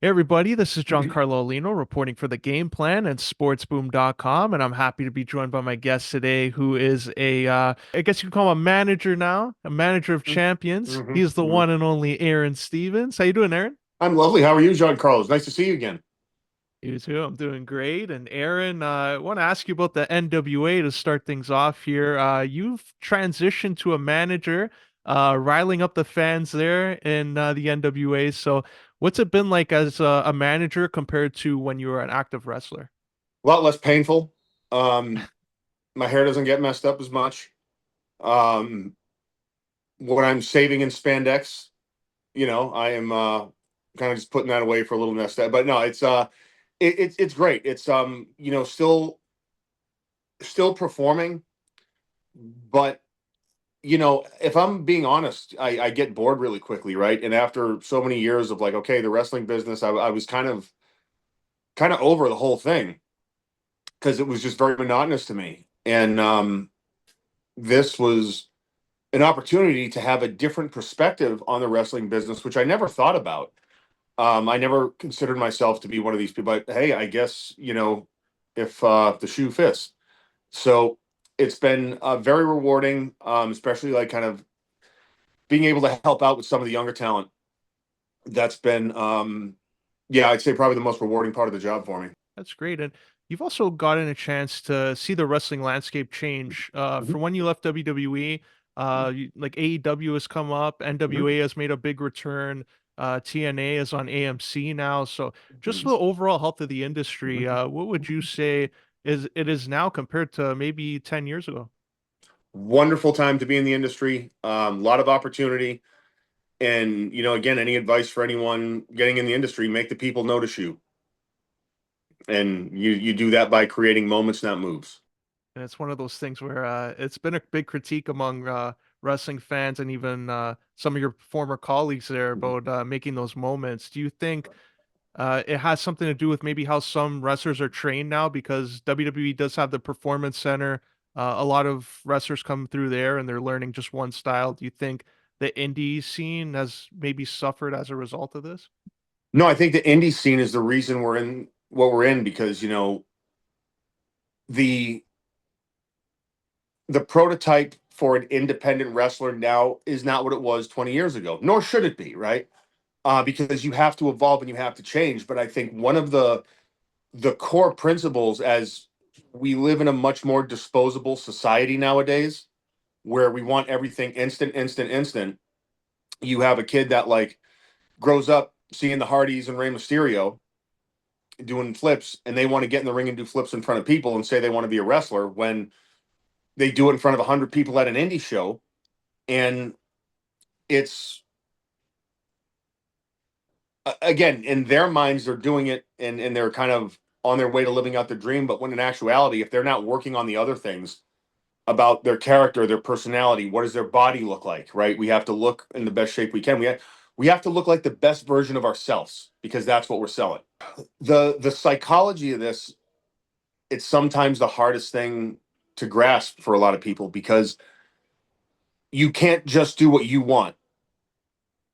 Hey everybody, this is Giancarlo Aulino reporting for the Game Plan and sportsboom.com, and I'm happy to be joined by my guest today, who is I guess you could call him a manager now, a manager of champions. Mm-hmm, He's the hmm one and only Aron Stevens. How you doing, Aaron? I'm lovely. How are you, Giancarlo? It's nice to see you again. You too. I'm doing great. And Aaron, I want to ask you about the NWA to start things off here. You've transitioned to a manager, riling up the fans there in the NWA. So, what's it been like as a manager compared to when you were an active wrestler? A lot less painful. Um, my hair doesn't get messed up as much. Um, when I'm saving in spandex, I am kind of just putting that away for a little nest egg. But no, it's great. It's still performing, but if I'm being honest, I get bored really quickly, right? And after so many years of like, okay, the wrestling business, I was kind of over the whole thing because it was just very monotonous to me. And this was an opportunity to have a different perspective on the wrestling business, which I never thought about. I never considered myself to be one of these people, but hey, I guess, if the shoe fits. So it's been very rewarding, especially like kind of being able to help out with some of the younger talent. That's been, yeah, I'd say probably the most rewarding part of the job for me. That's great. And you've also gotten a chance to see the wrestling landscape change. From when you left WWE, like AEW has come up, NWA has made a big return. TNA is on AMC now. So just the overall health of the industry, what would you say it is now compared to maybe 10 years ago? Wonderful time to be in the industry. A lot of opportunity. And, again, any advice for anyone getting in the industry, make the people notice you. And you do that by creating moments, not moves. And it's one of those things where it's been a big critique among wrestling fans and even some of your former colleagues there about making those moments. Do you think it has something to do with maybe how some wrestlers are trained now? Because WWE does have the Performance Center. A lot of wrestlers come through there and they're learning just one style. Do you think the indie scene has maybe suffered as a result of this? No, I think the indie scene is the reason we're in what we're in because, the the prototype for an independent wrestler now is not what it was 20 years ago, nor should it be, right? Because you have to evolve and you have to change. But I think one of the core principles as we live in a much more disposable society nowadays where we want everything instant, instant, instant. You have a kid that like grows up seeing the Hardys and Rey Mysterio doing flips, and they want to get in the ring and do flips in front of people and say they want to be a wrestler when they do it in front of 100 people at an indie show. And it's, again, in their minds, they're doing it and they're kind of on their way to living out their dream. But when in actuality, if they're not working on the other things about their character, their personality, what does their body look like, right? We have to look in the best shape we can. We have to look like the best version of ourselves because that's what we're selling. The psychology of this, it's sometimes the hardest thing to grasp for a lot of people because you can't just do what you want.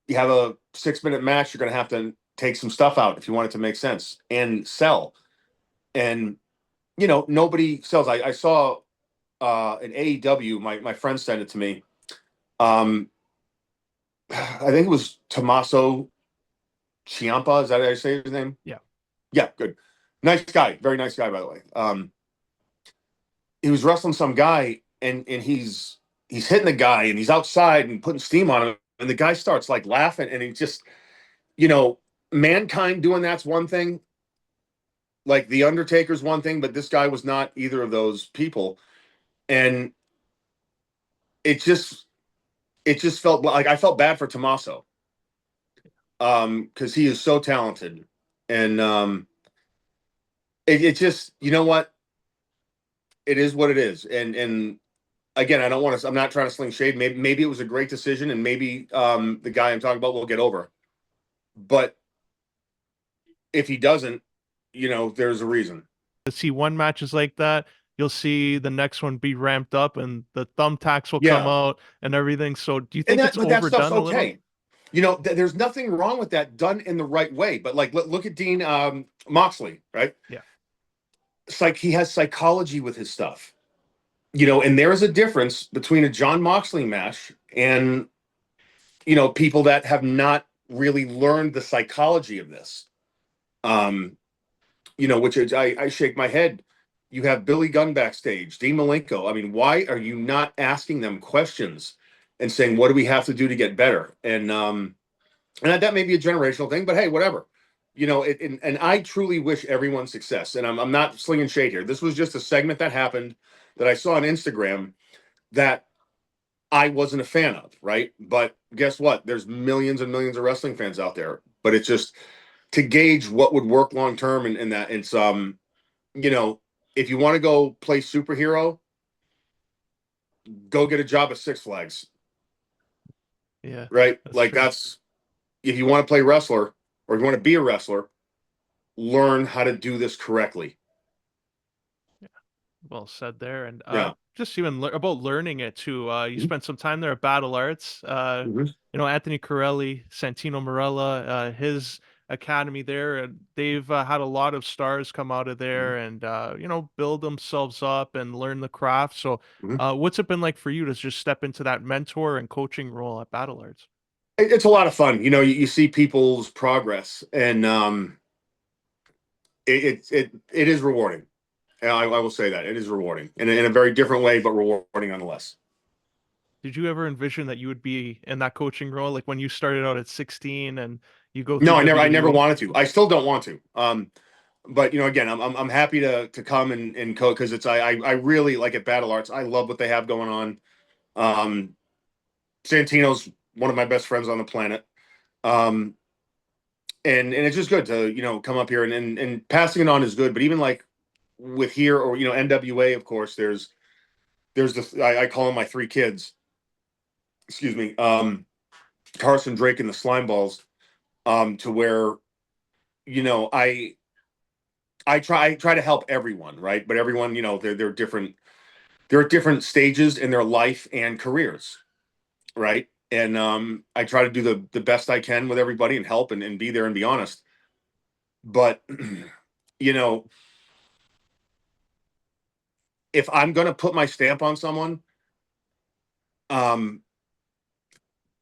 You have a 6 minute match, you're going to have to take some stuff out if you want it to make sense and sell. And, nobody sells. I saw an AEW, my friend sent it to me. Um, I think it was Tommaso Ciampa. Is that how I say his name? Yeah. Yeah, good. Nice guy. Very nice guy, by the way. He was wrestling some guy and he's hitting the guy and he's outside and putting steam on him. And the guy starts like laughing and he just, you know, mankind doing that's one thing. Like the Undertaker's one thing, but this guy was not either of those people. And it just it just felt like I felt bad for Tommaso. Because he is so talented. And it just, you know what? It is what it is. And again, I don't want to. I'm not trying to sling shade. Maybe it was a great decision, and maybe the guy I'm talking about will get over. But if he doesn't, there's a reason. To see one matches like that, you'll see the next one be ramped up and the thumbtacks will come Yeah, out and everything. So do you and think it's but that stuff's overdone a little? okay. there's nothing wrong with that done in the right way. But like, look at Dean Moxley, right? Yeah. It's like he has psychology with his stuff, and there is a difference between a John Moxley match and people that have not really learned the psychology of this. Um, which is, I shake my head. You have Billy Gunn backstage, Dean Malenko. I mean, why are you not asking them questions and saying, what do we have to do to get better? And that may be a generational thing, but hey, whatever. And I truly wish everyone success. And I'm not slinging shade here. This was just a segment that happened that I saw on Instagram that I wasn't a fan of, right? But guess what? There's millions and millions of wrestling fans out there. But it's just to gauge what would work long term, and that it's you know, if you want to go play superhero, go get a job at Six Flags, Yeah, right? that's Like true. that's if you want to play wrestler or if you want to be a wrestler, learn how to do this correctly. Well said there. And Yeah. just even about learning it too. You spent some time there at Battle Arts. Mm-hmm. Anthony Corelli, Santino Marella, his academy there, and they've had a lot of stars come out of there and build themselves up and learn the craft. So, Mm-hmm. what's it been like for you to just step into that mentor and coaching role at Battle Arts? It's a lot of fun. You see people's progress, and it is rewarding. I will say that it is rewarding in a very different way, but rewarding nonetheless. Did you ever envision that you would be in that coaching role, like when you started out at 16 and you go through No, I never WWE? wanted to. I still don't want to. But again, I'm happy to come and coach because I really like at Battle Arts. I love what they have going on. Um, Santino's one of my best friends on the planet. Um, and it's just good to come up here and passing it on is good. But even like with here or NWA, of course, there's I call them my three kids. Excuse me. Carson Drake and the Slime Balls. To where you know I I try to help everyone, right? But everyone, they're different. They're at different stages in their life and careers, right? And I try to do the best I can with everybody and help and be there and be honest. But you know, if I'm gonna put my stamp on someone, um,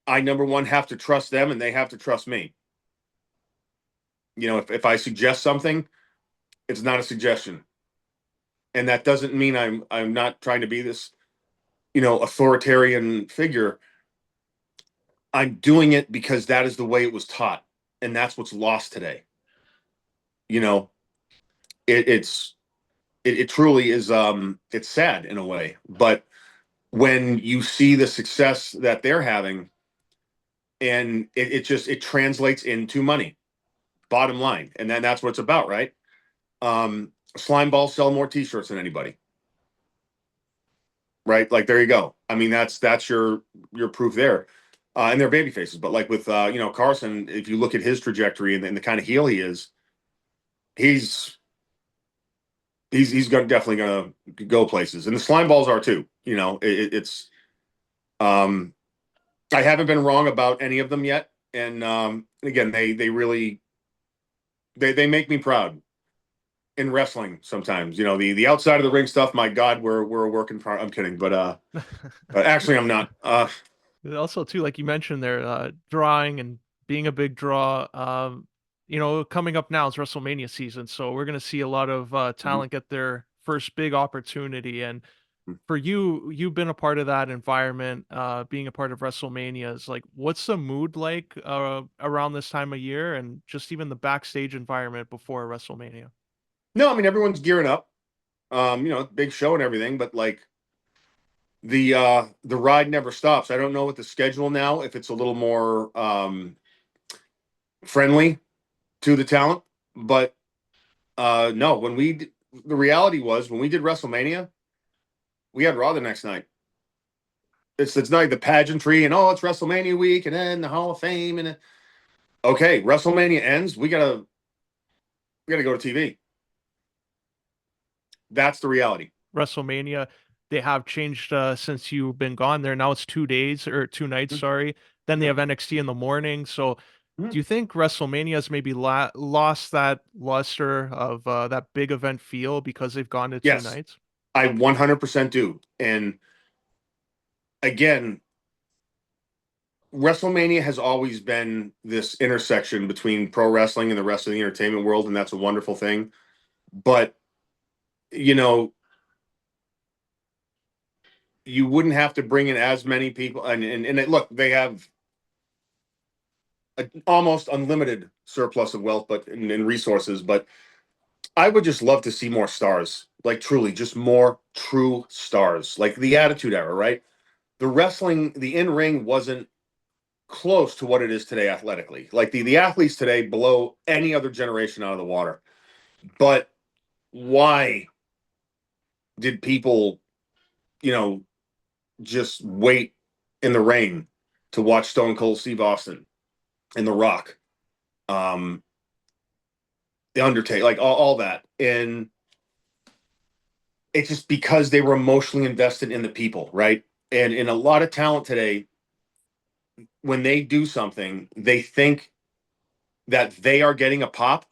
I number one have to trust them and they have to trust me. If I suggest something, it's not a suggestion. And that doesn't mean I'm not trying to be this, authoritarian figure. I'm doing it because that is the way it was taught, and that's what's lost today. You know, it's it truly is. It's sad in a way, but when you see the success that they're having, and it translates into money, bottom line, and then that's what it's about, right? Slime balls sell more T-shirts than anybody, right? Like there you go. I mean, that's your proof there. And they're baby faces, but like with Carson, if you look at his trajectory and the kind of heel he is, he's definitely gonna go places, and the slime balls are too. It's um, I haven't been wrong about any of them yet, and again, they really they make me proud in wrestling. Sometimes, the outside of the ring stuff. My God, we're a work in progress. I'm kidding, but actually, I'm not. And also, too, like you mentioned there, drawing and being a big draw. Coming up now is WrestleMania season, so we're gonna see a lot of Mhm. talent get their first big opportunity. And for you, you've been a part of that environment, being a part of WrestleMania. Is like, what's the mood like around this time of year, and just even the backstage environment before WrestleMania? No, I mean everyone's gearing up. Big show and everything, but like the ride never stops. I don't know what the schedule now, if it's a little more friendly to the talent, but no, the reality was when we did WrestleMania, we had Raw the next night. It's not like the pageantry and it's WrestleMania week and then the Hall of Fame and okay, WrestleMania ends, we gotta go to TV. That's the reality. WrestleMania, they have changed since you've been gone there. Now it's 2 days or 2 nights, sorry. then they have NXT in the morning. So Mhm. do you think WrestleMania has maybe lost that luster of that big event feel because they've gone to two Yes, nights? I 100% do. And again, WrestleMania has always been this intersection between pro wrestling and the rest of the entertainment world, and that's a wonderful thing. But you know, you wouldn't have to bring in as many people, look, they have an almost unlimited surplus of wealth, but in resources. But I would just love to see more stars, like truly, just more true stars, like the Attitude Era, right? The wrestling, the in ring wasn't close to what it is today athletically. Like the athletes today blow any other generation out of the water. But why did people, you know, just wait in the rain to watch Stone Cold Steve Austin and The Rock, um, The Undertaker, like all that? And it's just because they were emotionally invested in the people, right? And in a lot of talent today, when they do something, they think that they are getting a pop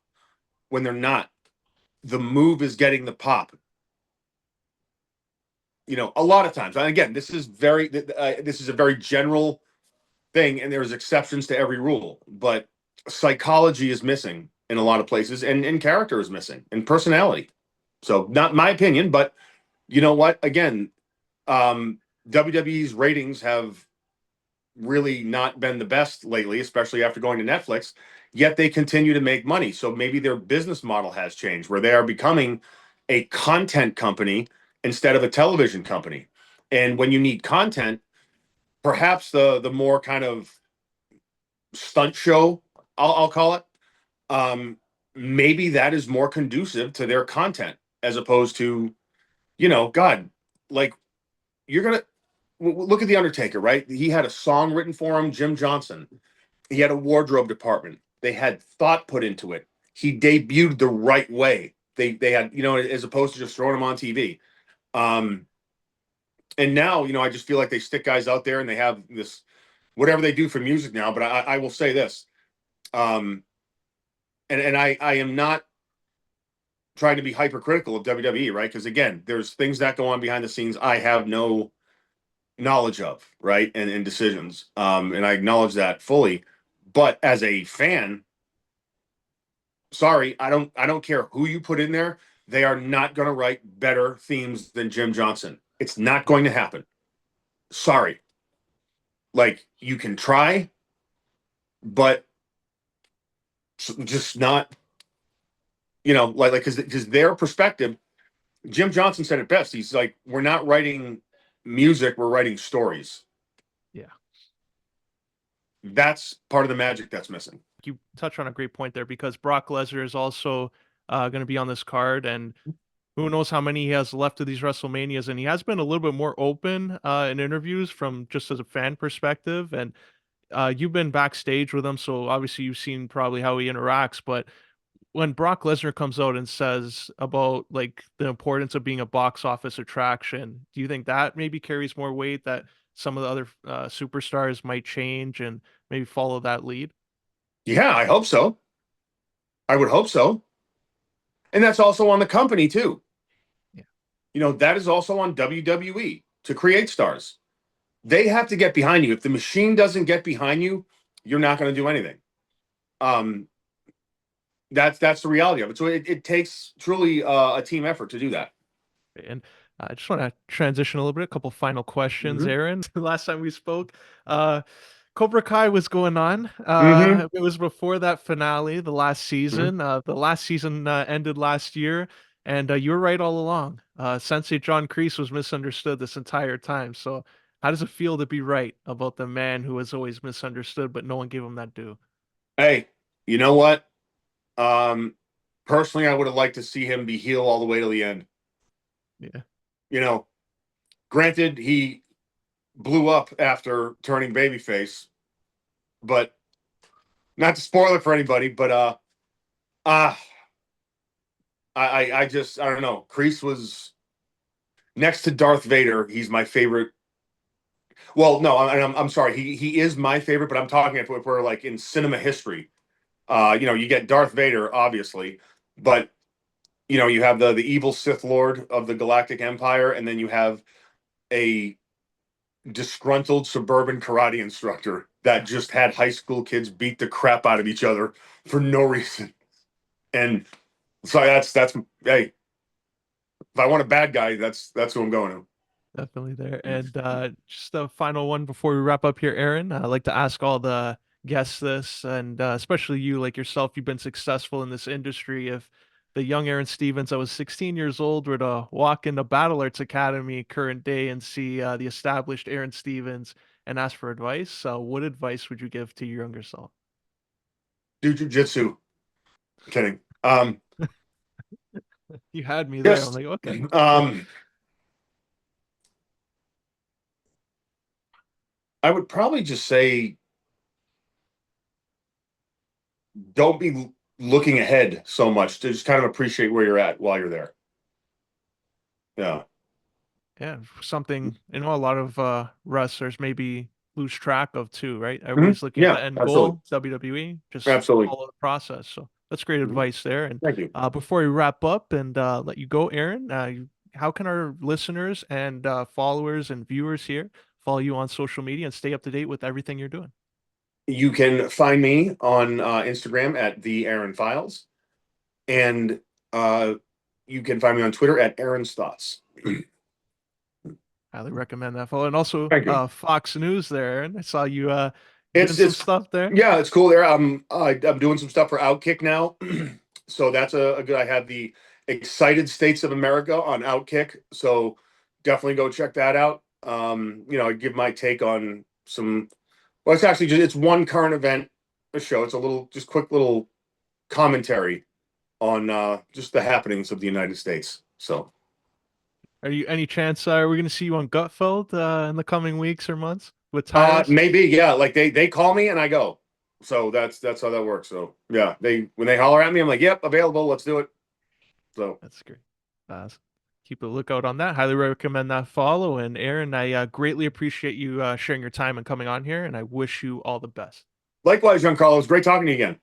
when they're not. The move is getting the pop. A lot of times. And again, this is a very general thing, and there's exceptions to every rule. But psychology is missing in a lot of places, and character is missing, and personality. So, not my opinion, but you know what? Again, WWE's ratings have really not been the best lately, especially after going to Netflix, yet they continue to make money. So maybe their business model has changed where they are becoming a content company instead of a television company. And when you need content, perhaps the more kind of stunt show, I'll call it, um, maybe that is more conducive to their content as opposed to, God, like you're gonna look at the Undertaker, right? He had a song written for him, Jim Johnson. He had a wardrobe department. They had thought put into it. He debuted the right way. They had, as opposed to just throwing him on TV. Um, and now, I just feel like they stick guys out there and they have this whatever they do for music now. But I will say this, um, and I am not trying to be hypercritical of WWE, right? Because again, there's things that go on behind the scenes I have no knowledge of, right? And decisions. And I acknowledge that fully. But as a fan, sorry, I don't care who you put in there. They are not going to write better themes than Jim Johnson. It's not going to happen. Sorry. Like you can try, but just not, like because their perspective. Jim Johnson said it best. He's like, we're not writing music, we're writing stories. Yeah. That's part of the magic that's missing. You touch on a great point there because Brock Lesnar is also going to be on this card, and who knows how many he has left of these WrestleManias. And he has been a little bit more open in interviews from just as a fan perspective. And you've been backstage with him, so obviously you've seen probably how he interacts. But when Brock Lesnar comes out and says about like the importance of being a box office attraction, do you think that maybe carries more weight that some of the other superstars might change and maybe follow that lead? Yeah, I hope so. I would hope so. And that's also on the company too. Yeah. That is also on WWE to create stars. They have to get behind you. If the machine doesn't get behind you, you're not going to do anything. Um, that's the reality of it. So it takes truly a team effort to do that. And I just want to transition a little bit. A couple final questions, Mm-hmm. Aaron. Last time we spoke, uh, Cobra Kai was going on. Mm-hmm. It was before that finale, the last Mm-hmm. season. The last season ended last year, and you were right all along. Sensei John Kreese was misunderstood this entire time. So, how does it feel to be right about the man who was always misunderstood, but no one gave him that due? Hey, you know what? Um, Personally, I would have liked to see him be heel all the way to the end. Yeah, You know, Granted, he blew up after turning babyface, but not to spoil it for anybody, but uh I just I don't know. Kreese was next to Darth Vader. He's my favorite. Well, no, I'm sorry. He is my favorite, but I'm talking if we're like in cinema history. You get Darth Vader, obviously, but you have the evil Sith Lord of the Galactic Empire, and then you have a disgruntled suburban karate instructor that just had high school kids beat the crap out of each other for no reason. And so that's hey, if I want a bad guy, that's who I'm going to. Definitely there. And just a final one before we wrap up here, Aaron. I like to ask all the guests this, and especially you, like yourself, you've been successful in this industry. If the young Aron Stevens that was 16 years old were to walk into Battle Arts Academy current day and see the established Aron Stevens and ask for advice, what advice would you give to your younger self? Do jujitsu. Kidding. You had me there. I'm Just like, okay. I would probably just say don't be looking ahead so much. To just kind of appreciate where you're at while you're there. Yeah. Yeah, something a lot of wrestlers maybe lose track of too, right? Hmm. Everybody's looking at the Yeah, end absolutely. goal, WWE, just Absolutely. follow the process. So that's great Mhm. advice there. And Thank you. before we wrap up and let you go, Aaron, how can our listeners and followers and viewers here follow you on social media and stay up to date with everything you're doing? You can find me on Instagram at the Aaron Files, and uh, you can find me on Twitter at Aaron's Thoughts. Highly recommend that follow. And also Thank you. Fox News there, Aaron. I saw you doing some It's stuff there. yeah, it's cool there. I'm doing some stuff for Outkick now, so that's a good. I have the Excited States of America on Outkick, so definitely go check that out. I give my take on some. Well, it's actually just it's one current event a show. It's a little just quick little commentary on just the happenings of the United States. So Are you any chance are we going to see you on Gutfeld in the coming weeks or months with Tyrus? maybe yeah, like they call me and I go. So that's how that works. So yeah, they when they holler at me, I'm like, yep, available, let's do it. So That's great. Keep a lookout on that. Highly recommend that follow. And Aaron, I greatly appreciate you sharing your time and coming on here, and I wish you all the best. likewise, Giancarlo, it's great talking to you again.